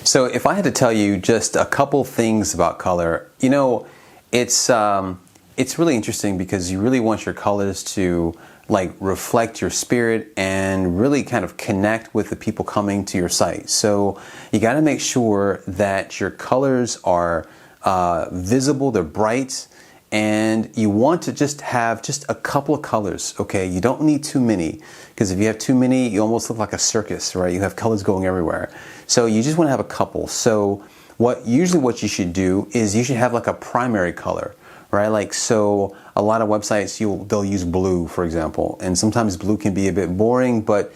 So if I had to tell you just a couple things about color, you know, it's really interesting because you really want your colors to like reflect your spirit and really kind of connect with the people coming to your site. So you got to make sure that your colors are visible, they're bright, and you want to just have just a couple of colors, okay? You don't need too many, because if you have too many, you almost look like a circus, right? You have colors going everywhere. So you just want to have a couple. So what you should do is you should have like a primary color, right? Like, so a lot of websites, they'll use blue, for example, and sometimes blue can be a bit boring, but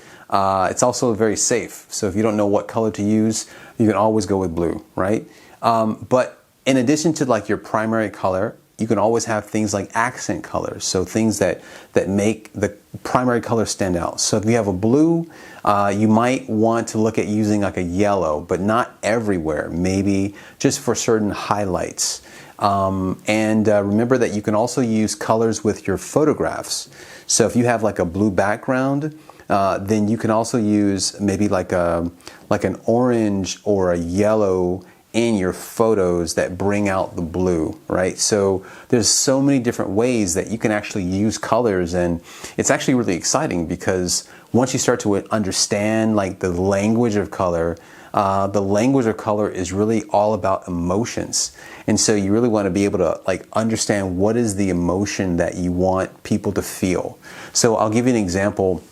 it's also very safe. So if you don't know what color to use, you can always go with blue, right? But in addition to like your primary color, you can always have things like accent colors, so things that make the primary color stand out. So if you have a blue, you might want to look at using like a yellow, but not everywhere, maybe just for certain highlights. Remember that you can also use colors with your photographs. So if you have like a blue background, then you can also use maybe like an orange or a yellow in your photos that bring out the blue, right? So there's so many different ways that you can actually use colors, and it's actually really exciting because once you start to understand like the language of color, is really all about emotions. And so you really want to be able to like understand what is the emotion that you want people to feel. So I'll give you an example.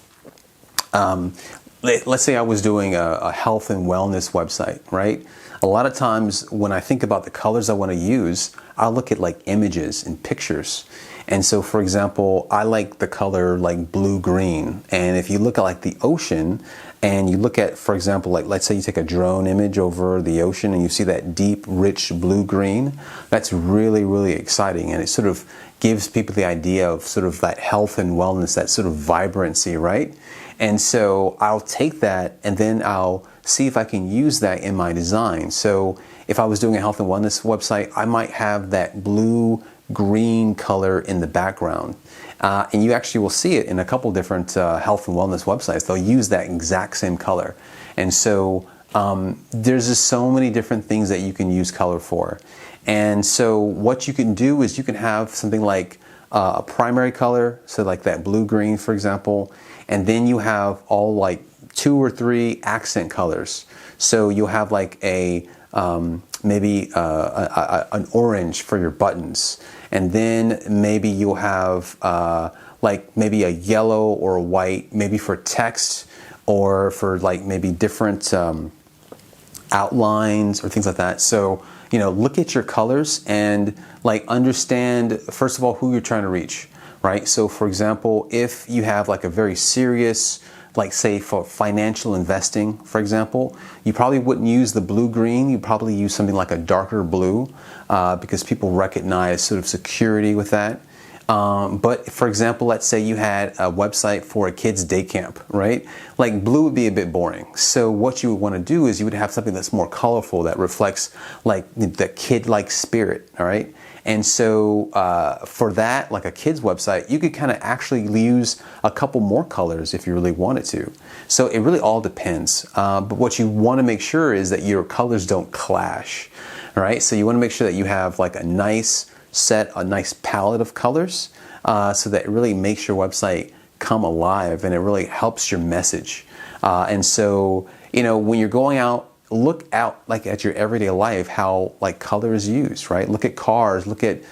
Let's say I was doing a health and wellness website, right? A lot of times when I think about the colors I want to use, I'll look at like images and pictures. And so, for example, I like the color like blue-green. And if you look at like the ocean and you look at, for example, like let's say you take a drone image over the ocean and you see that deep, rich blue-green, that's really, really exciting. And it sort of gives people the idea of sort of that health and wellness, that sort of vibrancy, right? And so I'll take that and then I'll see if I can use that in my design. So if I was doing a health and wellness website, I might have that blue-green color in the background. And you actually will see it in a couple different health and wellness websites. They'll use that exact same color. And so there's just so many different things that you can use color for. And so what you can do is you can have something like a primary color, so like that blue-green, for example, and then you have all like 2 or 3 accent colors. So you'll have like maybe an orange for your buttons, and then maybe you'll have like maybe a yellow or a white, maybe for text or for like maybe different outlines or things like that. So, you know, look at your colors and like understand, first of all, who you're trying to reach, right? So for example, if you have like a very serious, like say for financial investing, for example, you probably wouldn't use the blue-green. You'd probably use something like a darker blue because people recognize sort of security with that. But for example, let's say you had a website for a kid's day camp, right? Like blue would be a bit boring. So what you would want to do is you would have something that's more colorful, that reflects like the kid-like spirit, all right? And so for that, like a kid's website, you could kind of actually use a couple more colors if you really wanted to. So it really all depends. But what you want to make sure is that your colors don't clash, all right? So you want to make sure that you have like a nice palette of colors so that it really makes your website come alive and it really helps your message. And so, you know, when you're going out, look out like at your everyday life, how like color is used, right? Look at cars, look at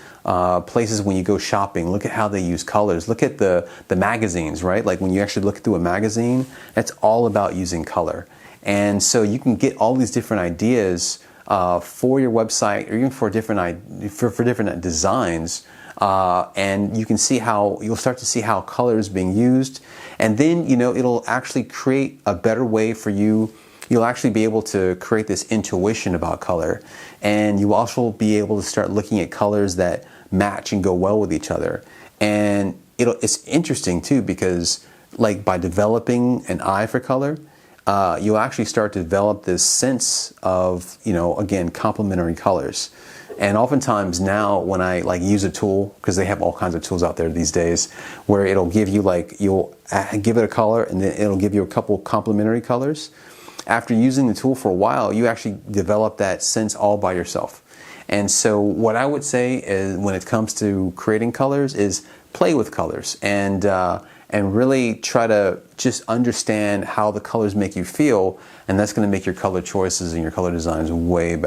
places when you go shopping, look at how they use colors. Look at the magazines, right? Like when you actually look through a magazine, that's all about using color. And so you can get all these different ideas for your website, or even for different designs, and you can see how you'll start to see how color is being used, and then you know it'll actually create a better way for you. You'll actually be able to create this intuition about color, and you will also be able to start looking at colors that match and go well with each other. And it's interesting too, because like by developing an eye for color, you'll actually start to develop this sense of, you know, again, complementary colors. And oftentimes now when I like use a tool, because they have all kinds of tools out there these days, where it'll give you like, you'll give it a color and then it'll give you a couple complementary colors. after using the tool for a while, you actually develop that sense all by yourself. And so what I would say is, when it comes to creating colors, is play with colors and really try to just understand how the colors make you feel, and that's going to make your color choices and your color designs way better.